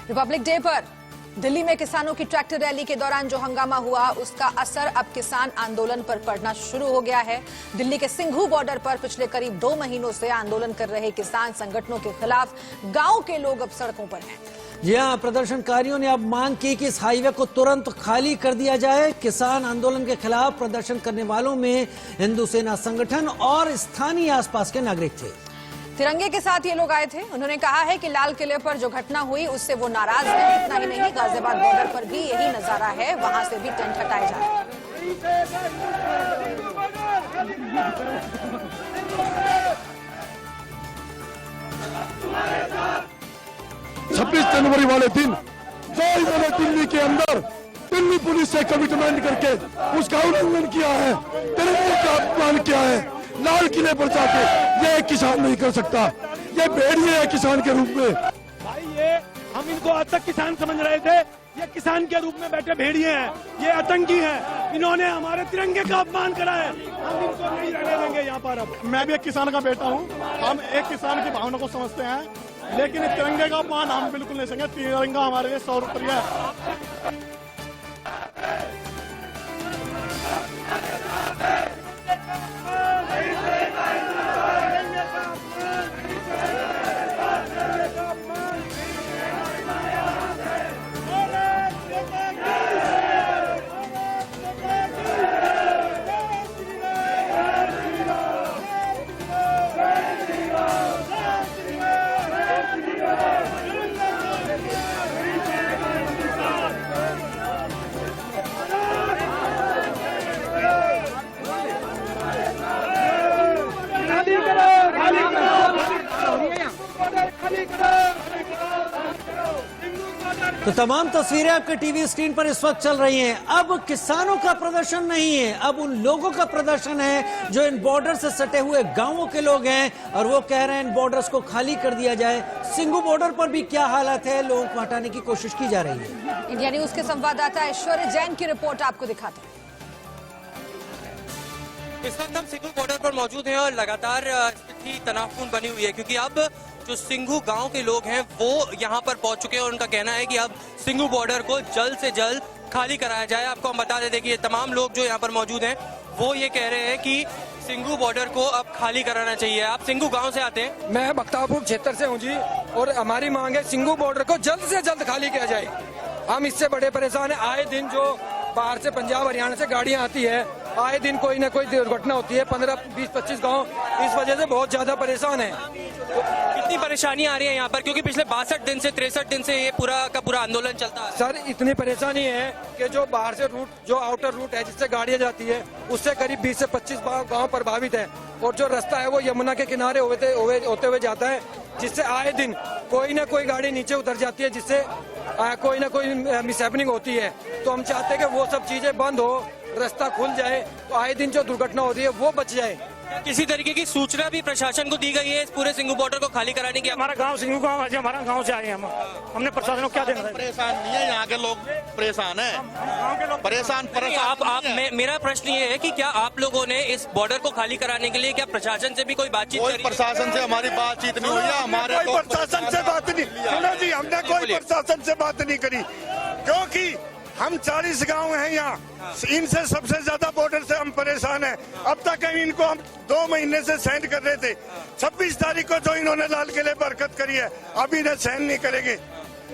Republic day पर दिल्ली में किसानों की ट्रैक्टर रैली के दौरान जो हंगामा हुआ उसका असर अब किसान आंदोलन पर पड़ना शुरू हो गया है। दिल्ली के सिंघू बॉर्डर पर पिछले करीब 2 महीनों से आंदोलन कर रहे किसान संगठनों के खिलाफ गांव के लोग अब सड़कों पर हैं। जी हां, प्रदर्शनकारियों ने अब मांग की कि इस हाईवे को तुरंत खाली कर दिया जाए। किसान आंदोलन के खिलाफ प्रदर्शन करने वालों में हिंदू सेना संगठन और स्थानीय आसपास के नागरिक थे। तिरंगे के साथ ये लोग आए थे। उन्होंने कहा है कि लाल किले पर जो घटना हुई उससे वो नाराज हैं। इतना ही नहीं, गाजियाबाद बॉर्डर पर भी यही नजारा है, वहां से भी टेंट हटाए जा रहे हैं। 26 जनवरी वाले दिन जो इन्होंने दिल्ली के अंदर दिल्ली पुलिस से कमिटमेंट करके उसका उल्लंघन किया है, तिरंगे का अपमान किया है, लाल किले पर जाके ये किसान नहीं कर सकता। ये भेड़िए है किसान के रूप में। भाई ये हम इनको आज तक किसान समझ रहे थे, ये किसान के रूप में बैठे भेड़िए हैं, ये आतंकी हैं। इन्होंने हमारे तिरंगे का अपमान करा है, हम इनको नहीं रहने देंगे यहाँ पर। अब मैं भी एक किसान का बेटा हूँ, हम एक किसान की भावना को समझते हैं, लेकिन तिरंगे का अपमान हम बिल्कुल नहीं सकेंगे। तिरंगा हमारे लिए 100 रुपये है। तो तमाम तस्वीरें आपके टीवी स्क्रीन पर इस वक्त चल रही हैं। अब किसानों का प्रदर्शन नहीं है, अब उन लोगों का प्रदर्शन है जो इन बॉर्डर से सटे हुए गांवों के लोग हैं और वो कह रहे हैं इन बॉर्डर्स को खाली कर दिया जाए। सिंघू बॉर्डर पर भी क्या हालत है, लोगों को हटाने की कोशिश की जा रही है। इंडिया न्यूज के संवाददाता ऐश्वर्य जैन की रिपोर्ट आपको दिखाते हैं। इस वक्त हम सिंघू बॉर्डर पर मौजूद हैं और लगातार स्थिति तनावपूर्ण बनी हुई है, क्योंकि अब जो सिंघू गांव के लोग हैं वो यहां पर पहुंच चुके हैं और उनका कहना है कि अब सिंघू बॉर्डर को जल्द से जल्द खाली कराया जाए। आपको हम बता दें कि ये तमाम लोग जो यहां पर मौजूद हैं वो ये कह रहे हैं कि सिंघू बॉर्डर को अब खाली कराना चाहिए। आप सिंघू गांव से आते हैं? मैं बख्तापुर क्षेत्र से हूँ जी, और हमारी मांग है सिंघू बॉर्डर को जल्द से जल्द खाली किया जाए। हम इससे बड़े परेशान हैं। आए दिन जो बाहर से पंजाब हरियाणा से गाड़ियाँ आती है, आए दिन कोई ना कोई दुर्घटना होती है। 15, 20, 25 गाँव इस वजह से बहुत ज्यादा परेशान है। तो कितनी परेशानी आ रही है यहाँ पर, क्योंकि पिछले 62 दिन से 63 दिन से ये पूरा का पूरा आंदोलन चलता है? सर इतनी परेशानी है कि जो बाहर से रूट, जो आउटर रूट है जिससे गाड़ियाँ जाती है, उससे करीब 20 से 25 गाँव प्रभावित है। और जो रास्ता है वो यमुना के किनारे होते हुए जाता है, जिससे आए दिन कोई ना कोई गाड़ी नीचे उतर जाती है, जिससे कोई ना कोई मिसहैपनिंग होती है। तो हम चाहते हैं कि वो सब चीजें बंद हो, रास्ता खुल जाए, तो आए दिन जो दुर्घटना होती है वो बच जाए। किसी तरीके की सूचना भी प्रशासन को दी गई है इस पूरे सिंघू बॉर्डर को खाली कराने की? हमारा गांव सिंघू गांव है, हमारा गांव से आए हैं हम। हमने प्रशासन को क्या देना है? परेशान नहीं है, यहाँ के लोग परेशान है, गांव के लोग परेशान मेरा प्रश्न ये है कि क्या आप लोगों ने इस बॉर्डर को खाली कराने के लिए क्या प्रशासन से भी कोई बातचीत कोई करी? प्रशासन से हमारी बातचीत नहीं हुई है। हमारे कोई प्रशासन से बात नहीं सुनो जी, हमने कोई प्रशासन से बात नहीं करी, क्योंकि हम 40 गांव हैं यहाँ, इनसे सबसे ज्यादा बॉर्डर से हम परेशान हैं। अब तक इनको हम 2 महीने से सहन कर रहे थे। 26 तारीख को जो इन्होंने लाल किले पर हरकत करी है, अब इन्हें सहन नहीं करेंगे।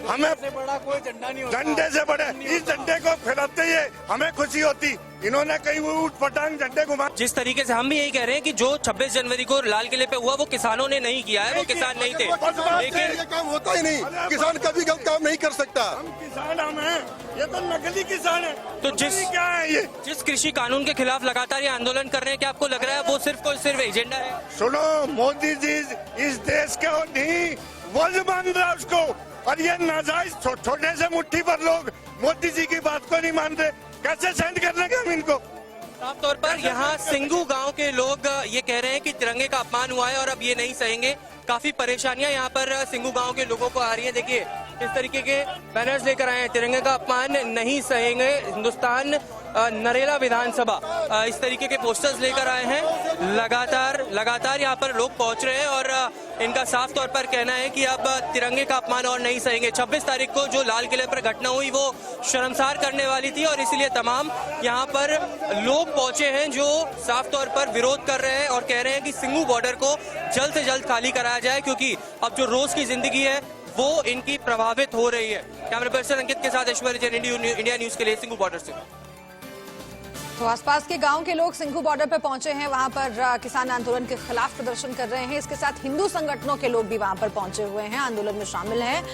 हमें बड़ा कोई झंडा नहीं होता, झंडे से बड़े इस झंडे को फैलाते ही हमें खुशी होती। इन्होंने कई ऊट पटांग झंडे घुमा। जिस तरीके से हम भी यही कह रहे हैं कि जो 26 जनवरी को लाल किले पे हुआ वो किसानों ने नहीं किया है, वो किसान नहीं थे। लेकिन ये काम होता ही नहीं, किसान कभी गलत काम नहीं कर सकता। हम किसान हम हैं, ये तो नकली किसान है। तो क्या है ये? जिस कृषि कानून के खिलाफ लगातार ये आंदोलन कर रहे हैं, क्या आपको लग रहा है वो सिर्फ एजेंडा है? सुनो, मोदी जी इस देश के नहीं वज मान रहा उसको, और ये नाजायज छोटे से मुट्ठी पर लोग मोदी जी की बात को नहीं मान रहे। कैसे सहन कर लेंगे हम इनको? साफ तौर पर यहाँ सिंघू गांव के लोग ये कह रहे हैं कि तिरंगे का अपमान हुआ है और अब ये नहीं सहेंगे। काफी परेशानियां यहाँ पर सिंघू गांव के लोगों को आ रही है। देखिए इस तरीके के बैनर्स लेकर आए हैं, तिरंगे का अपमान नहीं सहेंगे, हिंदुस्तान नरेला विधानसभा इस तरीके के पोस्टर्स लेकर आए हैं। लगातार यहाँ पर लोग पहुंच रहे हैं और इनका साफ तौर पर कहना है कि अब तिरंगे का अपमान और नहीं सहेंगे। 26 तारीख को जो लाल किले पर घटना हुई वो शर्मसार करने वाली थी और इसीलिए तमाम यहाँ पर लोग पहुंचे हैं जो साफ तौर पर विरोध कर रहे हैं और कह रहे हैं कि सिंघू बॉर्डर को जल्द से जल्द खाली कराया जाए, क्योंकि अब जो रोज की जिंदगी है वो इनकी प्रभावित हो रही है। कैमरा पर्सन अंकित के साथ ऐश्वर्य जैन, इंडिया न्यूज के लिए सिंघू बॉर्डर से। तो आसपास के गांव के लोग सिंघू बॉर्डर पर पहुंचे हैं, वहां पर किसान आंदोलन के खिलाफ प्रदर्शन कर रहे हैं। इसके साथ हिंदू संगठनों के लोग भी वहां पर पहुंचे हुए हैं, आंदोलन में शामिल हैं।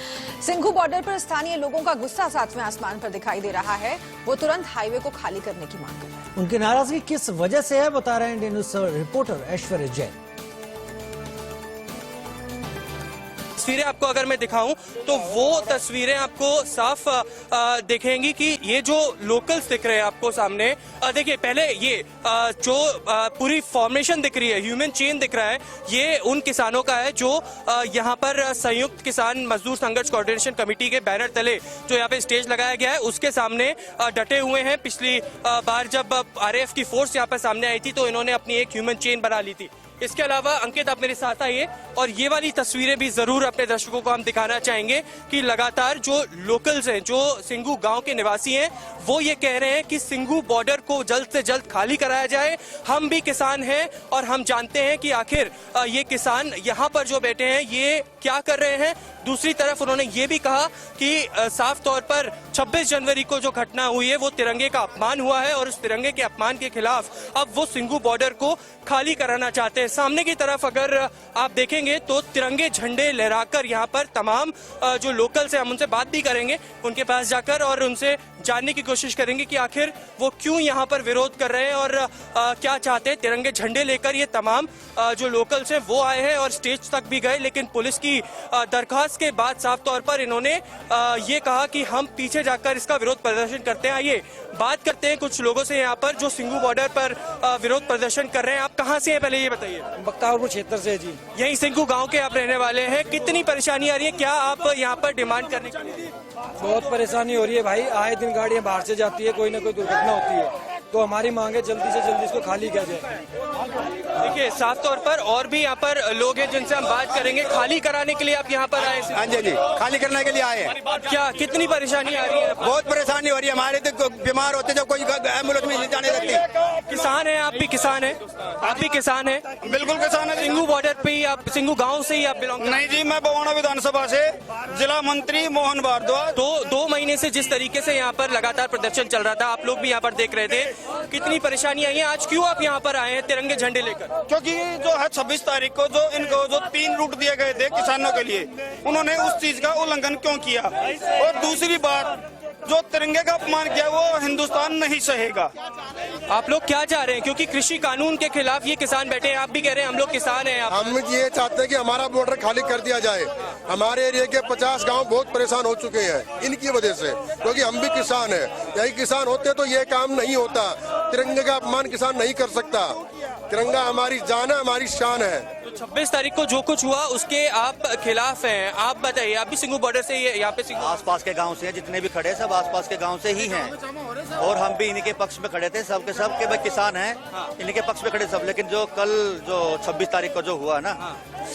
सिंघू बॉर्डर पर स्थानीय लोगों का गुस्सा सातवें आसमान पर दिखाई दे रहा है। वो तुरंत हाईवे को खाली करने की मांग कर रहे हैं। उनकी नाराजगी किस वजह से है, बता रहे हैं इंडियन न्यूज रिपोर्टर ऐश्वर्य जैन। तस्वीरें आपको अगर मैं दिखाऊं तो वो तस्वीरें आपको साफ दिखेंगी कि ये जो लोकल्स दिख रहे हैं आपको सामने, देखिए पहले ये जो पूरी फॉर्मेशन दिख रही है, ह्यूमन चेन दिख रहा है, ये उन किसानों का है जो यहाँ पर संयुक्त किसान मजदूर संघर्ष कोऑर्डिनेशन कमेटी के बैनर तले जो यहाँ पे स्टेज लगाया गया है उसके सामने डटे हुए हैं। पिछली बार जब RAF की फोर्स यहाँ पर सामने आई थी तो इन्होंने अपनी एक ह्यूमन चेन बना ली थी। इसके अलावा अंकित आप मेरे साथ आइए और ये वाली तस्वीरें भी जरूर अपने दर्शकों को हम दिखाना चाहेंगे कि लगातार जो लोकल्स हैं, जो सिंघू गांव के निवासी हैं, वो ये कह रहे हैं कि सिंघू बॉर्डर को जल्द से जल्द खाली कराया जाए। हम भी किसान हैं और हम जानते हैं कि आखिर ये किसान यहाँ पर जो बैठे हैं ये क्या कर रहे हैं। दूसरी तरफ उन्होंने ये भी कहा कि साफ तौर पर 26 जनवरी को जो घटना हुई है वो तिरंगे का अपमान हुआ है और उस तिरंगे के अपमान के खिलाफ अब वो सिंघू बॉर्डर को खाली कराना चाहते हैं। सामने की तरफ अगर आप देखेंगे तो तिरंगे झंडे लहराकर यहाँ पर तमाम जो लोकल्स हैं, हम उनसे बात भी करेंगे, उनके पास जाकर और उनसे जानने की कोशिश करेंगे कि आखिर वो क्यों यहाँ पर विरोध कर रहे हैं और क्या चाहते हैं। तिरंगे झंडे लेकर ये तमाम जो लोकल्स हैं वो आए हैं और स्टेज तक भी गए, लेकिन पुलिस की दरखास्त के बाद साफ तौर पर इन्होंने ये कहा कि हम पीछे जाकर इसका विरोध प्रदर्शन करते हैं। आइए बात करते हैं कुछ लोगों से यहाँ पर जो सिंघू बॉर्डर पर विरोध प्रदर्शन कर रहे हैं। आप कहाँ से हैं पहले ये बताइए। बख्तावरपुर क्षेत्र से जी। यही सिंघू गांव के आप रहने वाले हैं, कितनी परेशानी आ रही है, क्या आप यहाँ पर डिमांड करने के लिए? बहुत परेशानी हो रही है भाई, आए दिन गाड़ियाँ बाहर से जाती है, कोई ना कोई दुर्घटना होती है, तो हमारी मांग है जल्दी से जल्दी इसको खाली किया जाए। देखिए साफ तौर पर और भी यहाँ पर लोग हैं जिनसे हम बात करेंगे। खाली कराने के लिए आप यहाँ पर आए? हाँ जी, खाली करने के लिए आए हैं। क्या कितनी परेशानी आ रही है? बहुत परेशानी हो रही है, हमारे तो बीमार होते जब कोई एम्बुलेंस में नहीं जाने लगती। किसान है, आप भी किसान है? आप भी किसान है? बिल्कुल किसान है। सिंघू बॉर्डर पे ही आप, सिंघू गांव से ही आप बिलोंग? नहीं जी, मैं बवाना विधानसभा से, जिला मंत्री मोहन भारद्वाज। दो महीने से जिस तरीके से यहाँ पर लगातार प्रदर्शन चल रहा था, आप लोग भी यहाँ पर देख रहे थे, कितनी परेशानी आई है। आज क्यों आप यहाँ पर आए हैं तिरंगे झंडे लेकर? क्योंकि जो है 26 तारीख को जो इनको जो 3 रूट दिए गए थे किसानों के लिए, उन्होंने उस चीज का उल्लंघन क्यों किया। और दूसरी बात, जो तिरंगे का अपमान किया वो हिंदुस्तान नहीं सहेगा। आप लोग क्या चाह रहे हैं, क्योंकि कृषि कानून के खिलाफ ये किसान बैठे हैं, आप भी कह रहे हैं हम लोग किसान हैं। हम ये चाहते हैं कि हमारा बॉर्डर खाली कर दिया जाए। हमारे एरिया के 50 गांव बहुत परेशान हो चुके हैं इनकी वजह से, क्योंकि हम भी किसान हैं। यही किसान होते तो ये काम नहीं होता। तिरंगे का अपमान किसान नहीं कर सकता। तिरंगा हमारी जान है, हमारी शान है। तो 26 तारीख को जो कुछ हुआ उसके आप खिलाफ हैं। आप बताइए, आप भी सिंघू बॉर्डर से यहाँ पे? आसपास के गांव से हैं, जितने भी खड़े सब आसपास के गांव से ही हैं और हम भी इन्हीं के पक्ष में खड़े थे। सबके सब के भाई किसान हैं, इन्हीं के पक्ष में खड़े सब। लेकिन जो कल जो 26 तारीख को जो हुआ ना,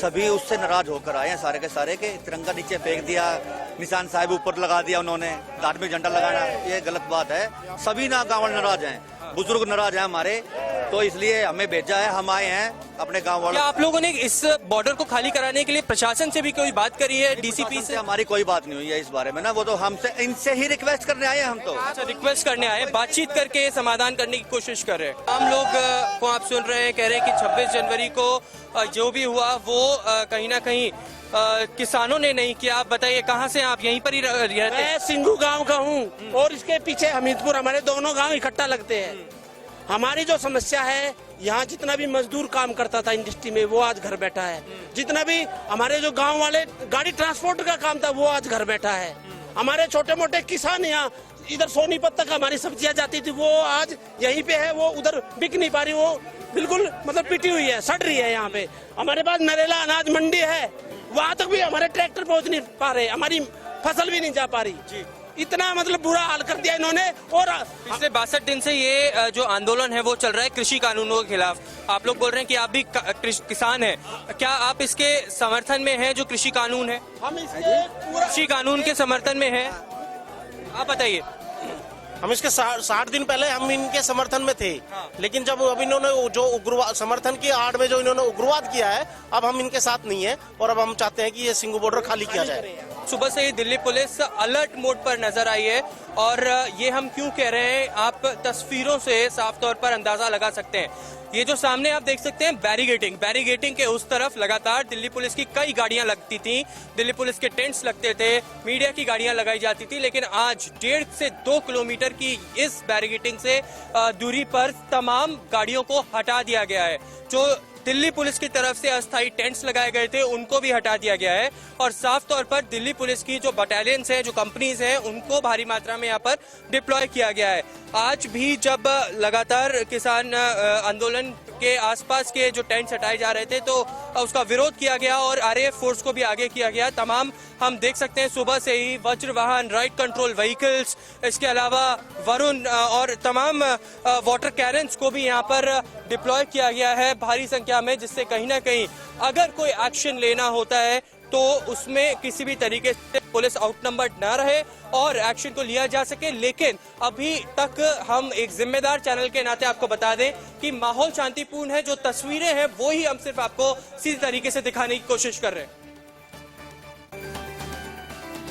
सभी उससे नाराज होकर आए हैं सारे के सारे के। तिरंगा नीचे फेंक दिया, निशान साहब ऊपर लगा दिया उन्होंने, धार्मिक झंडा लगाना ये गलत बात है। सभी ना गाँव नाराज हैं, बुजुर्ग नाराज हैं हमारे, तो इसलिए हमें भेजा है, हम आए हैं अपने गांव वालों। क्या आप लोगों ने इस बॉर्डर को खाली कराने के लिए प्रशासन से भी कोई बात करी है? डीसीपी से? हमारी कोई बात नहीं हुई है इस बारे में ना, वो तो हमसे इनसे ही रिक्वेस्ट करने आए हैं हम तो। अच्छा, रिक्वेस्ट करने आए, बातचीत करके समाधान करने की कोशिश कर रहे हैं। हम लोग को आप सुन रहे हैं, कह रहे हैं कि 26 जनवरी को जो भी हुआ वो कहीं ना कहीं किसानों ने नहीं किया। आप बताइए कहाँ से आप? यहीं पर ही रहते हैं? मैं सिंघू गांव का हूँ और इसके पीछे हमीदपुर, हमारे दोनों गांव इकट्ठा लगते हैं। हमारी जो समस्या है, यहाँ जितना भी मजदूर काम करता था इंडस्ट्री में वो आज घर बैठा है। जितना भी हमारे जो गांव वाले गाड़ी ट्रांसपोर्ट का काम था वो आज घर बैठा है। हमारे छोटे मोटे किसान यहाँ इधर सोनीपत तक हमारी सब्जियां जाती थी, वो आज यहीं पे है, वो उधर बिक नहीं पा रही, वो बिल्कुल मतलब पिटी हुई है, सड़ रही है। यहाँ पे हमारे पास नरेला अनाज मंडी है, वहाँ तक भी हमारे ट्रैक्टर पहुँच नहीं पा रहे, हमारी फसल भी नहीं जा पा रही। इतना मतलब बुरा हाल कर दिया इन्होंने। और पिछले 62 दिन से ये जो आंदोलन है वो चल रहा है कृषि कानूनों के खिलाफ। आप लोग बोल रहे हैं कि आप भी किसान हैं, क्या आप इसके समर्थन में हैं जो कृषि कानून है? हम इसके पूरा कृषि कानून के समर्थन में हैं, आप बताइए। हम इसके 60 दिन पहले हम इनके समर्थन में थे, लेकिन जब अब इन्होंने जो उग्रवाद समर्थन की आड़ में जो इन्होंने उग्रवाद किया है, अब हम इनके साथ नहीं है और अब हम चाहते हैं कि ये सिंघू बॉर्डर खाली किया जाए। सुबह से ही दिल्ली पुलिस अलर्ट मोड पर नजर आई है और ये हम क्यों कह रहे हैं आप तस्वीरों से साफ तौर पर अंदाजा लगा सकते हैं। ये जो सामने आप देख सकते हैं बैरिगेटिंग के उस तरफ लगातार दिल्ली पुलिस की कई गाड़ियां लगती थी, दिल्ली पुलिस के टेंट्स लगते थे, मीडिया की गाड़ियां लगाई जाती थी, लेकिन आज 1.5 से 2 किलोमीटर की इस बैरिगेटिंग से दूरी पर तमाम गाड़ियों को हटा दिया गया है। जो दिल्ली पुलिस की तरफ से अस्थायी टेंट्स लगाए गए थे उनको भी हटा दिया गया है और साफ तौर पर दिल्ली पुलिस की जो बटालियंस हैं, जो कंपनीज हैं, उनको भारी मात्रा में यहाँ पर डिप्लॉय किया गया है। आज भी जब लगातार किसान आंदोलन के आसपास के जो टेंट्स हटाए जा रहे थे तो उसका विरोध किया गया और आरएएफ फोर्स को भी आगे किया गया। तमाम हम देख सकते हैं सुबह से ही वज्र वाहन, राइट कंट्रोल व्हीकल्स, इसके अलावा वरुण और तमाम वाटर कैरन्स को भी यहाँ पर डिप्लॉय किया गया है भारी संख्या में, जिससे कहीं ना कहीं अगर कोई एक्शन लेना होता है तो उसमें किसी भी तरीके से पुलिस आउटनंबर्ड ना रहे और एक्शन को लिया जा सके। लेकिन अभी तक हम एक जिम्मेदार चैनल के नाते आपको बता दें कि माहौल शांतिपूर्ण है। जो तस्वीरें हैं वो ही हम सिर्फ आपको सीधी तरीके से दिखाने की कोशिश कर रहे हैं।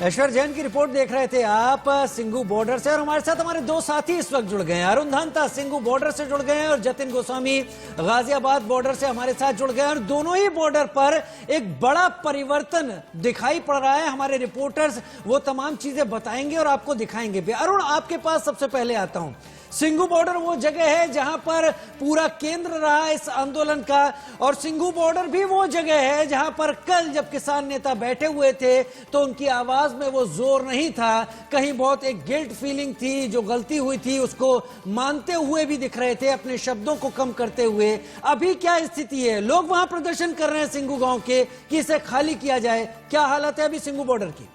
ऐश्वर्य जैन की रिपोर्ट देख रहे थे आप सिंघू बॉर्डर से और हमारे साथ हमारे दो साथी इस वक्त जुड़ गए हैं। अरुण धांता सिंघू बॉर्डर से जुड़ गए हैं और जतिन गोस्वामी गाजियाबाद बॉर्डर से हमारे साथ जुड़ गए हैं और दोनों ही बॉर्डर पर एक बड़ा परिवर्तन दिखाई पड़ रहा है। हमारे रिपोर्टर्स वो तमाम चीजें बताएंगे और आपको दिखाएंगे भी। अरुण, आपके पास सबसे पहले आता हूं। सिंघू बॉर्डर वो जगह है जहां पर पूरा केंद्र रहा इस आंदोलन का और सिंघू बॉर्डर भी वो जगह है जहां पर कल जब किसान नेता बैठे हुए थे तो उनकी आवाज में वो जोर नहीं था, कहीं बहुत एक गिल्ट फीलिंग थी, जो गलती हुई थी उसको मानते हुए भी दिख रहे थे, अपने शब्दों को कम करते हुए। अभी क्या स्थिति है? लोग वहां प्रदर्शन कर रहे हैं सिंघू गांव के कि इसे खाली किया जाए। क्या हालत है अभी सिंघू बॉर्डर की?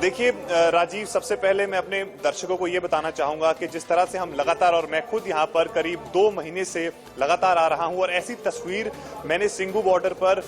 देखिए राजीव, सबसे पहले मैं अपने दर्शकों को ये बताना चाहूंगा कि जिस तरह से हम लगातार, और मैं खुद यहाँ पर करीब 2 महीने से लगातार आ रहा हूँ और ऐसी तस्वीर मैंने सिंघू बॉर्डर पर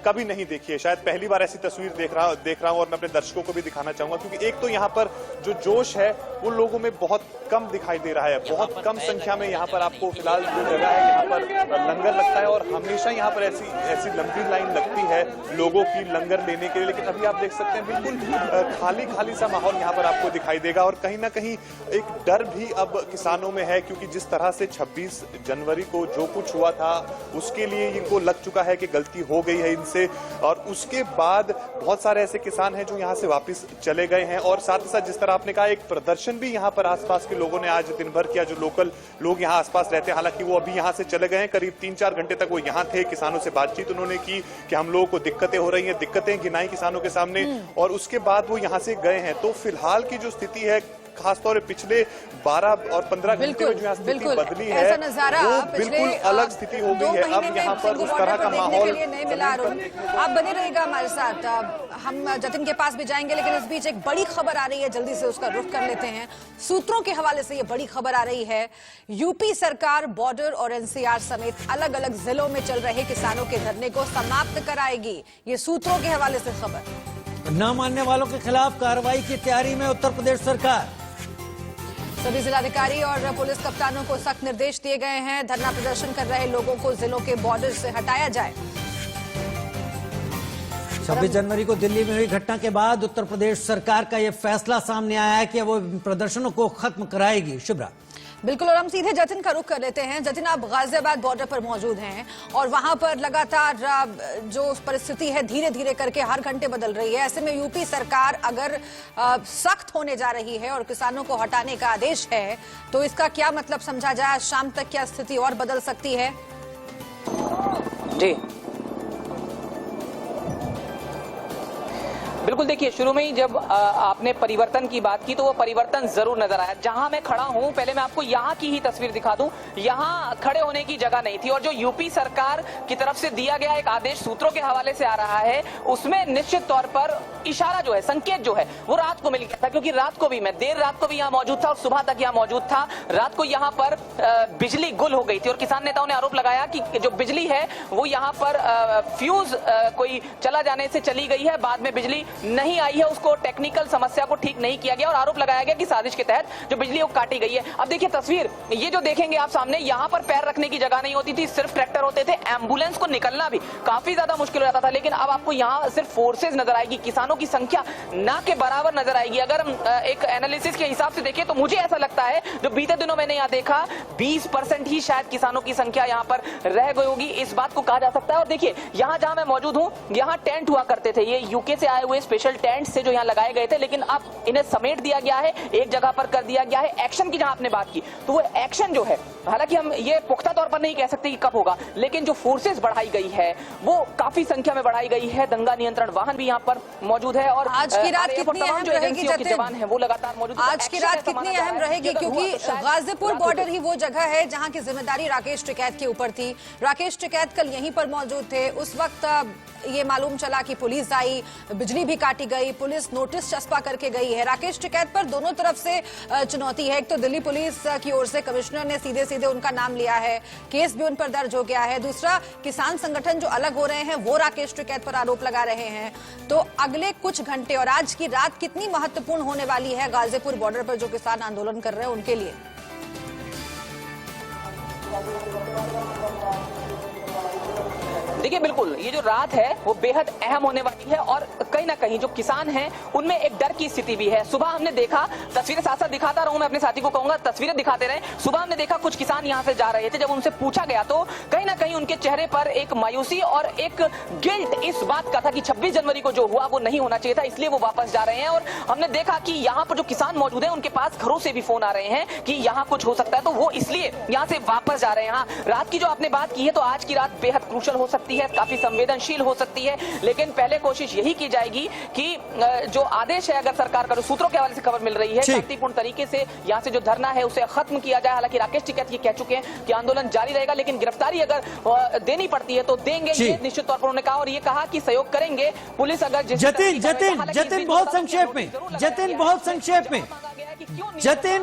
कभी नहीं देखी है। शायद पहली बार ऐसी तस्वीर देख रहा हूँ और मैं अपने दर्शकों को भी दिखाना चाहूंगा, क्योंकि एक तो यहाँ पर जो जोश है वो लोगों में बहुत कम दिखाई दे रहा है। बहुत कम संख्या में यहाँ पर आपको फिलहाल जो जगह है यहाँ पर लंगर लगता है और हमेशा यहाँ पर ऐसी लंबी लाइन लगती है लोगों की लंगर लेने के लिए। लेकिन अभी आप देख सकते हैं बिल्कुल खाली सा माहौल यहाँ पर आपको दिखाई देगा और कहीं ना कहीं एक डर भी अब किसानों में है, क्योंकि जिस तरह से 26 जनवरी को जो कुछ हुआ था उसके लिए इनको लग चुका है कि गलती हो गई है इनसे, और उसके बाद बहुत सारे ऐसे किसान हैं जो यहाँ से वापस चले गए हैं। और साथ ही साथ जिस तरह आपने कहा, एक प्रदर्शन भी यहाँ पर आसपास के लोगों ने आज दिन भर किया, जो लोकल लोग यहाँ आसपास रहते हैं। हालांकि वो अभी यहाँ से चले गए हैं, करीब 3-4 घंटे तक वो यहाँ थे। किसानों से बातचीत उन्होंने की कि हम लोगों को दिक्कतें हो रही हैं, दिक्कतें गिनाई किसानों के सामने, और उसके बाद वो यहाँ से गए हैं। तो फिलहाल की जो स्थिति है, खासतौर पे पिछले 12 और 15 घंटे में जो यहाँ स्थिति बदली है, वो बिल्कुल अलग स्थिति हो गई है। अब यहाँ पर उस तरह का माहौल नहीं मिला। आप बने रहिएगा हमारे साथ, हम जतिन के पास भी जाएंगे, लेकिन इस बीच एक बड़ी खबर आ रही है, जल्दी से उसका रुख कर लेते हैं। सूत्रों के हवाले से ये बड़ी खबर आ रही है, यूपी सरकार बॉर्डर और एनसीआर समेत अलग अलग जिलों में चल रहे किसानों के धरने को समाप्त कराएगी। ये सूत्रों के हवाले से खबर। न मानने वालों के खिलाफ कार्रवाई की तैयारी में उत्तर प्रदेश सरकार। सभी जिलाधिकारी और पुलिस कप्तानों को सख्त निर्देश दिए गए हैं, धरना प्रदर्शन कर रहे लोगों को जिलों के बॉर्डर से हटाया जाए। 26 जनवरी को दिल्ली में हुई घटना के बाद उत्तर प्रदेश सरकार का यह फैसला सामने आया है कि वो प्रदर्शनों को खत्म कराएगी। शिवरा, बिल्कुल, और हम सीधे जतिन का रुख कर लेते हैं। जतिन, आप गाजियाबाद बॉर्डर पर मौजूद हैं और वहां पर लगातार जो परिस्थिति है धीरे धीरे करके हर घंटे बदल रही है। ऐसे में यूपी सरकार अगर सख्त होने जा रही है और किसानों को हटाने का आदेश है, तो इसका क्या मतलब समझा जाए? शाम तक क्या स्थिति और बदल सकती है? जी बिल्कुल, देखिए शुरू में ही जब आपने परिवर्तन की बात की तो वो परिवर्तन जरूर नजर आया। जहां मैं खड़ा हूं, पहले मैं आपको यहां की ही तस्वीर दिखा दूं, यहां खड़े होने की जगह नहीं थी और जो यूपी सरकार की तरफ से दिया गया एक आदेश सूत्रों के हवाले से आ रहा है, उसमें निश्चित तौर पर इशारा जो है, संकेत जो है वो रात को मिल गया था, क्योंकि रात को भी मैं देर रात को भी यहाँ मौजूद था और सुबह तक यहाँ मौजूद था। रात को यहाँ पर बिजली गुल हो गई थी और किसान नेताओं ने आरोप लगाया कि जो बिजली है वो यहाँ पर फ्यूज कोई चला जाने से चली गई है, बाद में बिजली नहीं आई है, उसको टेक्निकल समस्या को ठीक नहीं किया गया और आरोप लगाया गया कि साजिश के तहत जो बिजली वो काटी गई है। अब देखिए तस्वीर, ये जो देखेंगे आप सामने, यहाँ पर पैर रखने की जगह नहीं होती थी, सिर्फ ट्रैक्टर होते थे, एम्बुलेंस को निकलना भी काफी ज्यादा मुश्किल हो जाता था। लेकिन अब आपको यहाँ सिर्फ फोर्सेज नजर आएगी, किसानों की संख्या ना के बराबर नजर आएगी। अगर हम एक एनालिसिस के हिसाब से देखें तो मुझे ऐसा लगता है, जो बीते दिनों मैंने यहाँ देखा, 20% ही शायद किसानों की संख्या यहाँ पर रह गई होगी, इस बात को कहा जा सकता है। और देखिए यहाँ जहां मैं मौजूद हूँ, यहाँ टेंट हुआ करते थे, ये यूके से आए हुए स्पेशल टेंट से जो यहाँ लगाए गए थे, लेकिन अब इन्हें समेट दिया गया है, एक जगह पर कर दिया गया है। एक्शन की जहां आपने बात की तो वो एक्शन जो है, हालांकि हम ये पुख्ता तौर पर नहीं कह सकते कि कब होगा, लेकिन जो फोर्सेस बढ़ाई गई है वो काफी संख्या में बढ़ाई गई है। दंगा नियंत्रण वाहन भी यहाँ पर मौजूद है और आज की रात कितनी अहम रहेगी जतिन? जवान है वो लगातार मौजूद। आज की रात कितनी अहम रहेगी, क्योंकि गाजीपुर बॉर्डर ही वो जगह है जहां की जिम्मेदारी राकेश टिकैत के ऊपर थी। राकेश टिकैत कल यहीं पर मौजूद थे, उस वक्त ये मालूम चला कि पुलिस आई, बिजली भी काटी गई, पुलिस नोटिस चस्पा करके गई है। राकेश टिकैत पर दोनों तरफ से चुनौती है। एक तो दिल्ली पुलिस की ओर से कमिश्नर ने सीधे सीधे उनका नाम लिया है, केस भी उन पर दर्ज हो गया है। दूसरा, किसान संगठन जो अलग हो रहे हैं वो राकेश टिकैत पर आरोप लगा रहे हैं। तो अगले कुछ घंटे और आज की रात कितनी महत्वपूर्ण होने वाली है गाजीपुर बॉर्डर पर जो किसान आंदोलन कर रहे हैं उनके लिए? देखिए बिल्कुल, ये जो रात है वो बेहद अहम होने वाली है और कहीं ना कहीं जो किसान हैं उनमें एक डर की स्थिति भी है। सुबह हमने देखा, तस्वीरें साथ साथ दिखाता रहूं, मैं अपने साथी को कहूंगा तस्वीरें दिखाते रहे। सुबह हमने देखा कुछ किसान यहां से जा रहे थे, जब उनसे पूछा गया तो कहीं ना कहीं उनके चेहरे पर एक मायूसी और एक गिल्ट इस बात का था कि 26 जनवरी को जो हुआ वो नहीं होना चाहिए था, इसलिए वो वापस जा रहे हैं। और हमने देखा कि यहाँ पर जो किसान मौजूद है उनके पास घरों से भी फोन आ रहे हैं कि यहाँ कुछ हो सकता है, तो वो इसलिए यहाँ से वापस जा रहे हैं। हाँ, रात की जो आपने बात की है तो आज की रात बेहद क्रूशल हो सकती है, काफी संवेदनशील हो सकती है, लेकिन पहले कोशिश यही की जाएगी कि जो आदेश है, अगर सरकार का, सूत्रों के हवाले से खबर मिल रही है, शांतिपूर्ण तरीके से यहाँ से जो धरना है उसे खत्म किया जाए। हालांकि राकेश टिकैत ये कह चुके हैं कि आंदोलन जारी रहेगा, लेकिन गिरफ्तारी अगर देनी पड़ती है तो देंगे, ये निश्चित तौर पर उन्होंने कहा। और ये कहा कि सहयोग करेंगे पुलिस अगर जतिन बहुत संक्षेप में, जतिन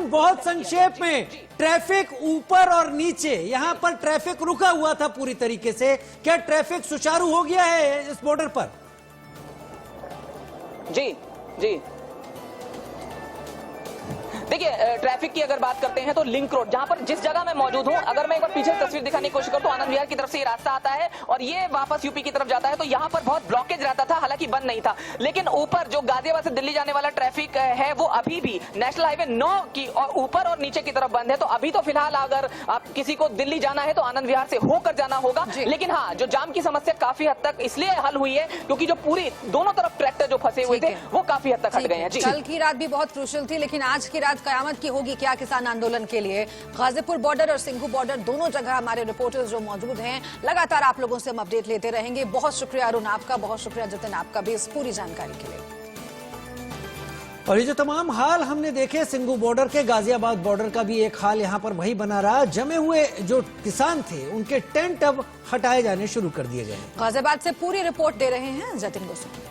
बहुत संक्षेप में, ट्रैफिक ऊपर और नीचे, यहां पर ट्रैफिक रुका हुआ था पूरी तरीके से, क्या ट्रैफिक सुचारू हो गया है इस बॉर्डर पर? जी जी, देखिए ट्रैफिक की अगर बात करते हैं तो लिंक रोड, जहां पर जिस जगह मैं मौजूद हूं, अगर मैं एक बार पीछे तस्वीर दिखाने की कोशिश करूं तो आनंद विहार की तरफ से ये रास्ता आता है और ये वापस यूपी की तरफ जाता है, तो यहां पर बहुत ब्लॉकेज रहता था, हालांकि बंद नहीं था। लेकिन ऊपर जो गाजियाबाद से दिल्ली जाने वाला ट्रैफिक है वो अभी भी नेशनल हाईवे 9 की और ऊपर और नीचे की तरफ बंद है। तो अभी तो फिलहाल अगर आप किसी को दिल्ली जाना है तो आनंद विहार से होकर जाना होगा। लेकिन हाँ, जो जाम की समस्या काफी हद तक इसलिए हल हुई है क्योंकि जो पूरी दोनों तरफ ट्रैक्टर जो फंसे हुए थे वो काफी हद तक हट गए हैं। कल की रात भी बहुत क्रूशियल थी, लेकिन आज की रात कयामत की होगी क्या किसान आंदोलन के लिए? गाजीपुर बॉर्डर और सिंघू बॉर्डर दोनों जगह हमारे रिपोर्टर्स जो मौजूद हैं, लगातार आप लोगों से हम अपडेट लेते रहेंगे। बहुत शुक्रिया अरुण आपका, बहुत शुक्रिया जतिन आपका भी इस पूरी जानकारी के लिए। और ये जो तमाम हाल हमने देखे सिंघू बॉर्डर के, गाजियाबाद बॉर्डर का भी एक हाल यहां पर वही बना रहा। जमे हुए जो किसान थे उनके टेंट अब हटाए जाने शुरू कर दिए गए। गाजियाबाद से पूरी रिपोर्ट दे रहे हैं जतिन गोस्वामी।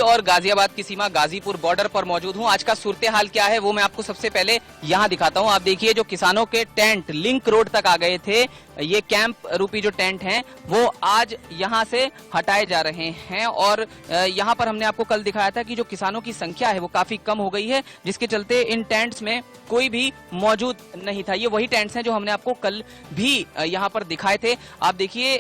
और गाजियाबाद की सीमा गाजीपुर बॉर्डर पर मौजूद हूं। आज का सूरत हाल क्या है वो मैं आपको सबसे पहले यहां दिखाता हूं। आप देखिए, जो किसानों के टेंट लिंक रोड तक आ गए थे, ये कैंप रूपी जो टेंट हैं वो आज यहां से हटाए जा रहे हैं। और यहां पर हमने आपको कल दिखाया था कि जो किसानों की संख्या है वो काफी कम हो गई है, जिसके चलते इन टेंट्स में कोई भी मौजूद नहीं था। ये वही टेंट्स हैं जो हमने आपको कल भी यहाँ पर दिखाए थे। आप देखिए,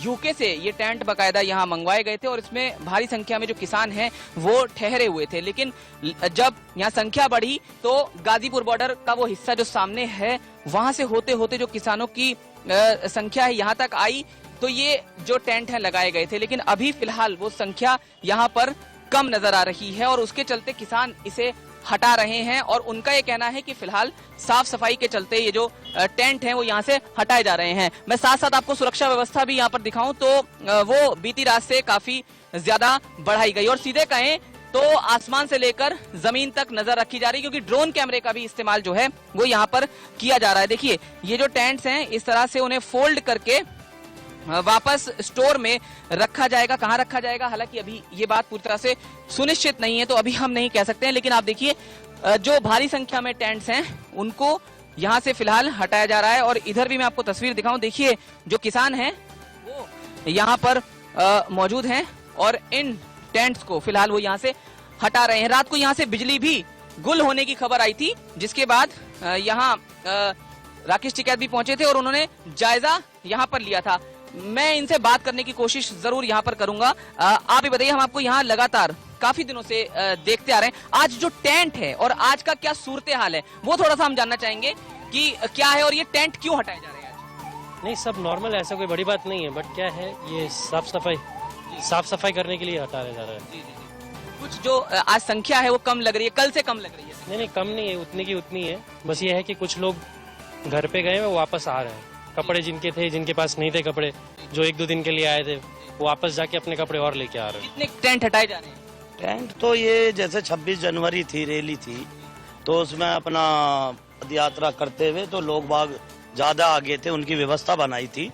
यूके से ये टेंट बाकायदा यहाँ मंगवाए गए थे और इसमें भारी संख्या में जो किसान हैं वो ठहरे हुए थे। लेकिन जब यहाँ संख्या बढ़ी तो गाजीपुर बॉर्डर का वो हिस्सा जो सामने है वहां से होते होते जो किसानों की संख्या है यहाँ तक आई, तो ये जो टेंट है लगाए गए थे। लेकिन अभी फिलहाल वो संख्या यहाँ पर कम नजर आ रही है और उसके चलते किसान इसे हटा रहे हैं और उनका ये कहना है कि फिलहाल साफ सफाई के चलते ये जो टेंट हैं वो यहाँ से हटाए जा रहे हैं। मैं साथ साथ आपको सुरक्षा व्यवस्था भी यहाँ पर दिखाऊं तो वो बीती रात से काफी ज्यादा बढ़ाई गई और सीधे कहें तो आसमान से लेकर जमीन तक नजर रखी जा रही है, क्योंकि ड्रोन कैमरे का भी इस्तेमाल जो है वो यहाँ पर किया जा रहा है। देखिए ये जो टेंट्स हैं इस तरह से उन्हें फोल्ड करके वापस स्टोर में रखा जाएगा। कहां रखा जाएगा हालांकि अभी ये बात पूरी तरह से सुनिश्चित नहीं है, तो अभी हम नहीं कह सकते हैं, लेकिन आप देखिए जो भारी संख्या में टेंट्स हैं उनको यहां से फिलहाल हटाया जा रहा है। और इधर भी मैं आपको तस्वीर दिखाऊं, देखिए जो किसान हैं वो यहां पर मौजूद हैं और इन टेंट्स को फिलहाल वो यहां से हटा रहे हैं। रात को यहां से बिजली भी गुल होने की खबर आई थी, जिसके बाद यहां राकेश टिकैत भी पहुंचे थे और उन्होंने जायजा यहां पर लिया था। मैं इनसे बात करने की कोशिश जरूर यहाँ पर करूंगा। आप ही बताइए, हम आपको यहाँ लगातार काफी दिनों से देखते आ रहे हैं, आज जो टेंट है और आज का क्या सूरत हाल है वो थोड़ा सा हम जानना चाहेंगे कि क्या है और ये टेंट क्यों हटाए जा रहे हैं आज? नहीं, सब नॉर्मल है, ऐसा कोई बड़ी बात नहीं है, बट क्या है ये साफ सफाई करने के लिए हटाया जा रहा है। कुछ जो आज संख्या है वो कम लग रही है, कल से कम लग रही है? नहीं, कम नहीं है, उतनी की उतनी है। बस ये है कि कुछ लोग घर पे गए वो वापस आ रहे हैं। कपड़े जिनके थे, जिनके पास नहीं थे कपड़े, जो 1-2 दिन के लिए आए थे, वो वापस जाके अपने कपड़े और लेके आ रहे हैं। कितने टेंट हटाए जा रहे हैं? टेंट तो ये जैसे 26 जनवरी थी, रैली थी, तो उसमें अपना पद यात्रा करते हुए तो लोग बाग ज्यादा आगे थे, उनकी व्यवस्था बनाई थी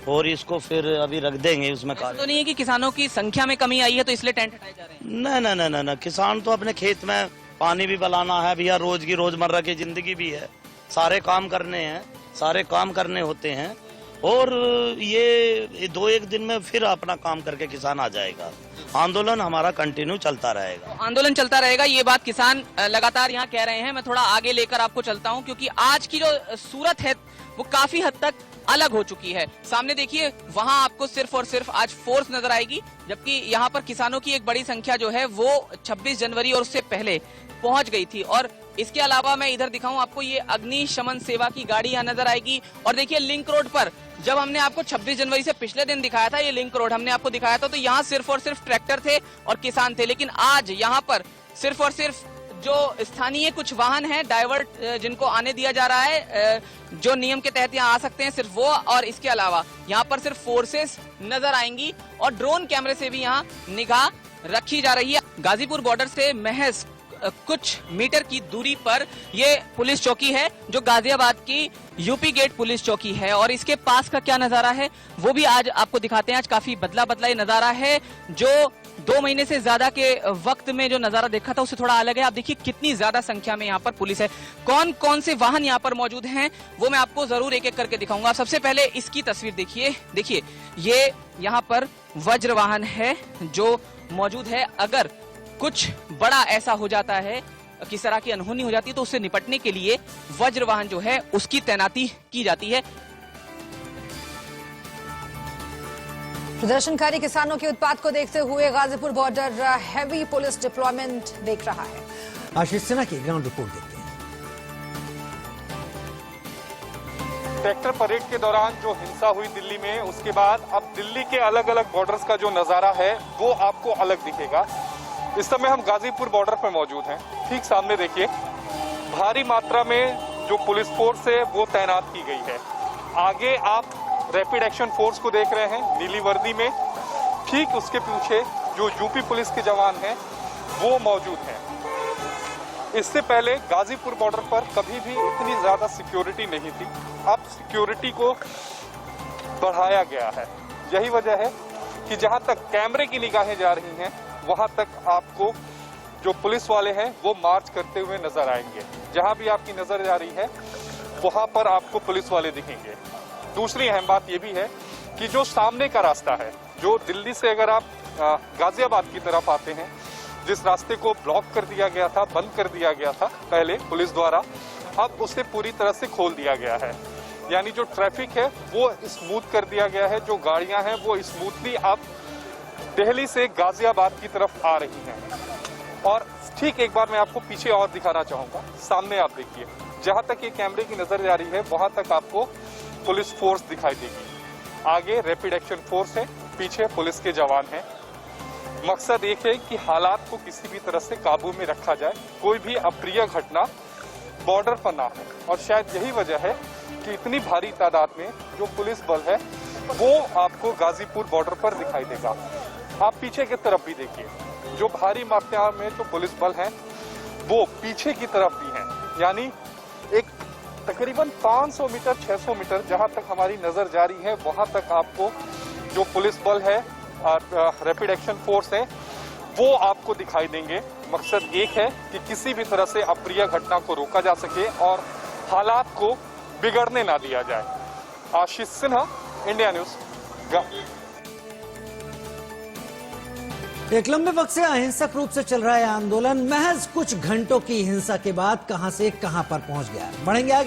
और इसको फिर अभी रख देंगे उसमें। तो नहीं है कि किसानों की संख्या में कमी आई है तो इसलिए टेंट हटाए जा रहे हैं? न, किसान तो अपने खेत में पानी भी पिलाना है भैया, रोज की रोजमर्रा की जिंदगी भी है, सारे काम करने हैं, सारे काम करने होते हैं और ये 2-1 दिन में फिर अपना काम करके किसान आ जाएगा। आंदोलन हमारा कंटिन्यू चलता रहेगा। आंदोलन चलता रहेगा, ये बात किसान लगातार यहाँ कह रहे हैं। मैं थोड़ा आगे लेकर आपको चलता हूँ, क्योंकि आज की जो सूरत है वो काफी हद तक अलग हो चुकी है। सामने देखिए, वहां आपको सिर्फ और सिर्फ आज फोर्स नजर आएगी, जबकि यहाँ पर किसानों की एक बड़ी संख्या जो है वो 26 जनवरी और उससे पहले पहुंच गई थी। और इसके अलावा मैं इधर दिखाऊं आपको, ये अग्निशमन सेवा की गाड़ी यहाँ नजर आएगी। और देखिए लिंक रोड पर, जब हमने आपको 26 जनवरी से पिछले दिन दिखाया था, ये लिंक रोड हमने आपको दिखाया था, तो यहाँ सिर्फ और सिर्फ ट्रैक्टर थे और किसान थे। लेकिन आज यहाँ पर सिर्फ और सिर्फ जो स्थानीय कुछ वाहन हैं, डाइवर्ट जिनको आने दिया जा रहा है, जो नियम के तहत यहाँ आ सकते हैं, सिर्फ वो। और इसके अलावा यहाँ पर सिर्फ फोर्सेस नजर आएंगी और ड्रोन कैमरे से भी यहाँ निगाह रखी जा रही है। गाजीपुर बॉर्डर से महज कुछ मीटर की दूरी पर ये पुलिस चौकी है, जो गाजियाबाद की यूपी गेट पुलिस चौकी है। और इसके पास का क्या नजारा है वो भी आज आपको दिखाते हैं। आज काफी बदला ये नजारा है, जो 2 महीने से ज्यादा के वक्त में जो नजारा देखा था उससे थोड़ा अलग है। आप देखिए कितनी ज्यादा संख्या में यहाँ पर पुलिस है। कौन कौन से वाहन यहाँ पर मौजूद हैं वो मैं आपको जरूर एक एक करके दिखाऊंगा। सबसे पहले इसकी तस्वीर देखिए, ये यहाँ पर वज्र वाहन है जो मौजूद है। अगर कुछ बड़ा ऐसा हो जाता है, किस तरह की अनहोनी हो जाती है, तो उससे निपटने के लिए वज्र वाहन जो है उसकी तैनाती की जाती है। प्रदर्शनकारी किसानों के उत्पात को देखते हुए Ghazipur border heavy police deployment देख रहा है। आशीष सिन्हा की ग्राउंड रिपोर्ट देखते हैं। ट्रैक्टर परेड के दौरान जो हिंसा हुई दिल्ली में, उसके बाद अब दिल्ली के अलग अलग बॉर्डर्स का जो नजारा है वो आपको अलग दिखेगा। इस समय हम गाजीपुर बॉर्डर पर मौजूद हैं। ठीक सामने देखिए, भारी मात्रा में जो पुलिस फोर्स है वो तैनात की गई है। आगे आप रैपिड एक्शन फोर्स को देख रहे हैं नीली वर्दी में। ठीक उसके पीछे जो यूपी पुलिस के जवान हैं वो मौजूद हैं। इससे पहले गाजीपुर बॉर्डर पर कभी भी इतनी ज्यादा सिक्योरिटी नहीं थी। अब सिक्योरिटी को बढ़ाया गया है। यही वजह है कि जहां तक कैमरे की निगाहें जा रही हैं वहां तक आपको जो पुलिस वाले हैं वो मार्च करते हुए नजर आएंगे। जहां भी आपकी नजर जा रही है वहां पर आपको पुलिस वाले दिखेंगे। दूसरी अहम बात ये भी है कि जो सामने का रास्ता है, जो दिल्ली से अगर आप गाजियाबाद की तरफ आते हैं, जिस रास्ते को ब्लॉक कर दिया गया था, बंद कर दिया गया था पहले पुलिस द्वारा, अब उसे पूरी तरह से खोल दिया गया है। यानी जो ट्रैफिक है वो स्मूथ कर दिया गया है। जो गाड़ियां हैं वो स्मूथली अब दिल्ली से गाजियाबाद की तरफ आ रही हैं। और ठीक एक बार मैं आपको पीछे और दिखाना चाहूंगा। सामने आप देखिए, जहां तक ये कैमरे की नजर जा रही है वहां तक आपको पुलिस फोर्स दिखाई देगी। आगे रैपिड एक्शन फोर्स है, पीछे पुलिस के जवान हैं। मकसद एक है कि हालात को किसी भी तरह से काबू में रखा जाए, कोई भी अप्रिय घटना बॉर्डर पर ना हो। और शायद यही वजह है कि इतनी भारी तादाद में जो पुलिस बल है वो आपको गाजीपुर बॉर्डर पर दिखाई देगा। आप पीछे की तरफ भी देखिए, जो भारी मात्रा में जो पुलिस बल है वो पीछे की तरफ भी हैं, यानी एक तकरीबन 500 मीटर 600 मीटर जहां तक हमारी नजर जारी है वहां तक आपको जो पुलिस बल है और रैपिड एक्शन फोर्स है वो आपको दिखाई देंगे। मकसद एक है कि किसी भी तरह से अप्रिय घटना को रोका जा सके और हालात को बिगड़ने ना दिया जाए। आशीष सिन्हा, इंडिया न्यूज। एक लंबे वक्त से अहिंसक रूप से चल रहा है आंदोलन महज कुछ घंटों की हिंसा के बाद कहां से कहां पर पहुंच गया। बढ़ेंगे आगे।